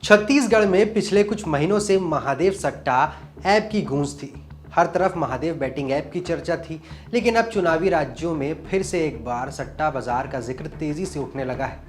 छत्तीसगढ़ में पिछले कुछ महीनों से महादेव सट्टा ऐप की गूंज थी। हर तरफ महादेव बैटिंग ऐप की चर्चा थी, लेकिन अब चुनावी राज्यों में फिर से एक बार सट्टा बाजार का जिक्र तेजी से उठने लगा है।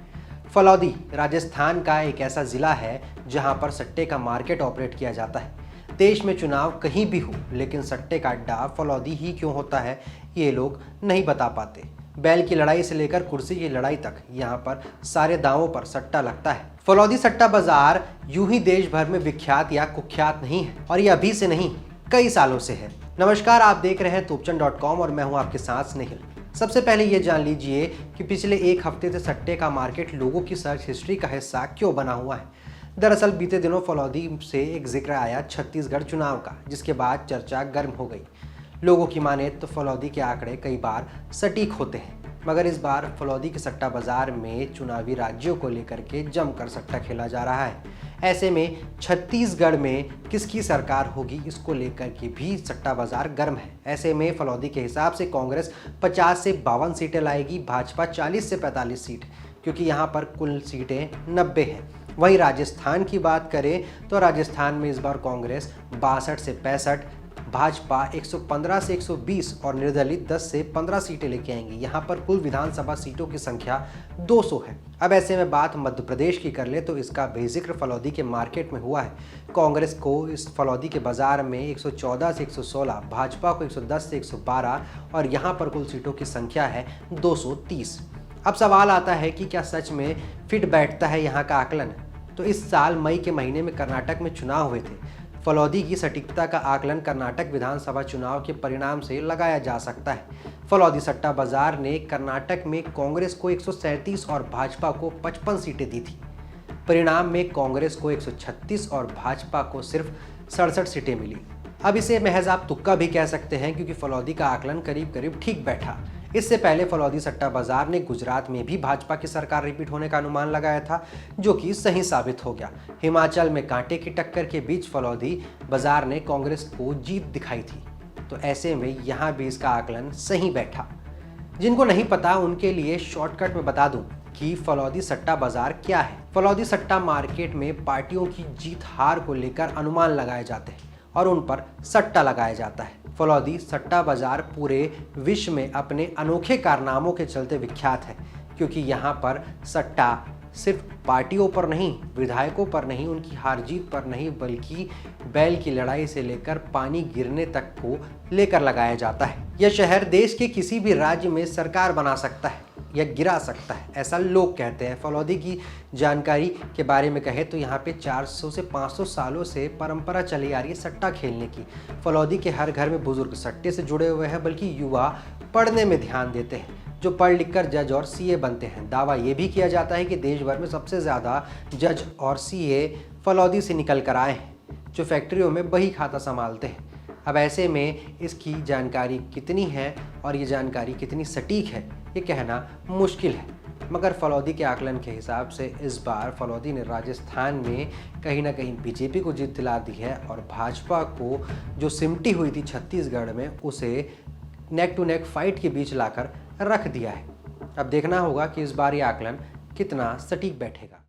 फलौदी राजस्थान का एक ऐसा जिला है जहां पर सट्टे का मार्केट ऑपरेट किया जाता है। देश में चुनाव कहीं भी हो, लेकिन सट्टे का अड्डा फलौदी ही क्यों होता है, ये लोग नहीं बता पाते। बैल की लड़ाई से लेकर कुर्सी की लड़ाई तक यहाँ पर सारे दांवों पर सट्टा लगता है। फलौदी सट्टा बाजार यूं ही देश भर में विख्यात या कुख्यात नहीं है, और ये अभी से नहीं, कई सालों से है। नमस्कार, आप देख रहे हैं तोपचन.com और मैं हूं आपके साथ स्नेहिल। सबसे पहले ये जान लीजिए कि पिछले एक हफ्ते से सट्टे का मार्केट लोगों की सर्च हिस्ट्री का हिस्सा क्यों बना हुआ है। दरअसल बीते दिनों फलौदी से एक जिक्र आया छत्तीसगढ़ चुनाव का, जिसके बाद चर्चा गर्म हो गई। लोगों की माने तो फलौदी के आंकड़े कई बार सटीक होते हैं, मगर इस बार फलौदी के सट्टा बाजार में चुनावी राज्यों को लेकर के जमकर सट्टा खेला जा रहा है। ऐसे में छत्तीसगढ़ में किसकी सरकार होगी, इसको लेकर के भी सट्टा बाजार गर्म है। ऐसे में फलौदी के हिसाब से कांग्रेस 50 से 52 सीटें लाएगी, भाजपा 40 से 45 सीट, क्योंकि यहाँ पर कुल सीटें 90 हैं। वहीं राजस्थान की बात करें तो राजस्थान में इस बार कांग्रेस 62 से 65, भाजपा 115 से 120 और निर्दलित 10 से 15 सीटें लेके आएंगी। यहाँ पर कुल विधानसभा सीटों की संख्या 200 है। अब ऐसे में बात मध्य प्रदेश की कर ले तो इसका बेजिक्र फलौदी के मार्केट में हुआ है। कांग्रेस को इस फलौदी के बाजार में 114 से 116, भाजपा को 110 से 112 और यहाँ पर कुल सीटों की संख्या है 230। अब सवाल आता है कि क्या सच में फिट बैठता है यहाँ का आकलन। तो इस साल मई के महीने में कर्नाटक में चुनाव हुए थे। फलौदी की सटीकता का आकलन कर्नाटक विधानसभा चुनाव के परिणाम से लगाया जा सकता है। फलौदी सट्टा बाजार ने कर्नाटक में कांग्रेस को 137 और भाजपा को 55 सीटें दी थी। परिणाम में कांग्रेस को 136 और भाजपा को सिर्फ 67 सीटें मिली। अब इसे महज आप तुक्का भी कह सकते हैं, क्योंकि फलौदी का आकलन करीब करीब ठीक बैठा। इससे पहले फलौदी सट्टा बाजार ने गुजरात में भी भाजपा की सरकार रिपीट होने का अनुमान लगाया था, जो कि सही साबित हो गया। हिमाचल में कांटे की टक्कर के बीच फलौदी बाजार ने कांग्रेस को जीत दिखाई थी, तो ऐसे में यहाँ भी इसका आकलन सही बैठा। जिनको नहीं पता उनके लिए शॉर्टकट में बता दूं कि फलौदी सट्टा बाजार क्या है। फलौदी सट्टा मार्केट में पार्टियों की जीत हार को लेकर अनुमान लगाए जाते हैं और उन पर सट्टा लगाया जाता है। फलौदी सट्टा बाजार पूरे विश्व में अपने अनोखे कारनामों के चलते विख्यात है, क्योंकि यहाँ पर सट्टा सिर्फ पार्टियों पर नहीं, विधायकों पर नहीं, उनकी हार जीत पर नहीं, बल्कि बैल की लड़ाई से लेकर पानी गिरने तक को लेकर लगाया जाता है। यह शहर देश के किसी भी राज्य में सरकार बना सकता है या गिरा सकता है, ऐसा लोग कहते हैं। फलौदी की जानकारी के बारे में कहें तो यहाँ पे 400 से 500 सालों से परंपरा चली आ रही है सट्टा खेलने की। फलौदी के हर घर में बुजुर्ग सट्टे से जुड़े हुए हैं, बल्कि युवा पढ़ने में ध्यान देते हैं, जो पढ़ लिख कर जज और सीए बनते हैं। दावा ये भी किया जाता है कि देश भर में सबसे ज़्यादा जज और सीए फलौदी से निकल कर आए हैं, जो फैक्ट्रियों में बही खाता संभालते हैं। अब ऐसे में इसकी जानकारी कितनी है और ये जानकारी कितनी सटीक है, ये कहना मुश्किल है। मगर फलौदी के आकलन के हिसाब से इस बार फलौदी ने राजस्थान में कहीं ना कहीं बीजेपी को जीत दिला दी है, और भाजपा को जो सिमटी हुई थी छत्तीसगढ़ में, उसे नेक टू नेक फाइट के बीच लाकर रख दिया है। अब देखना होगा कि इस बार ये आकलन कितना सटीक बैठेगा।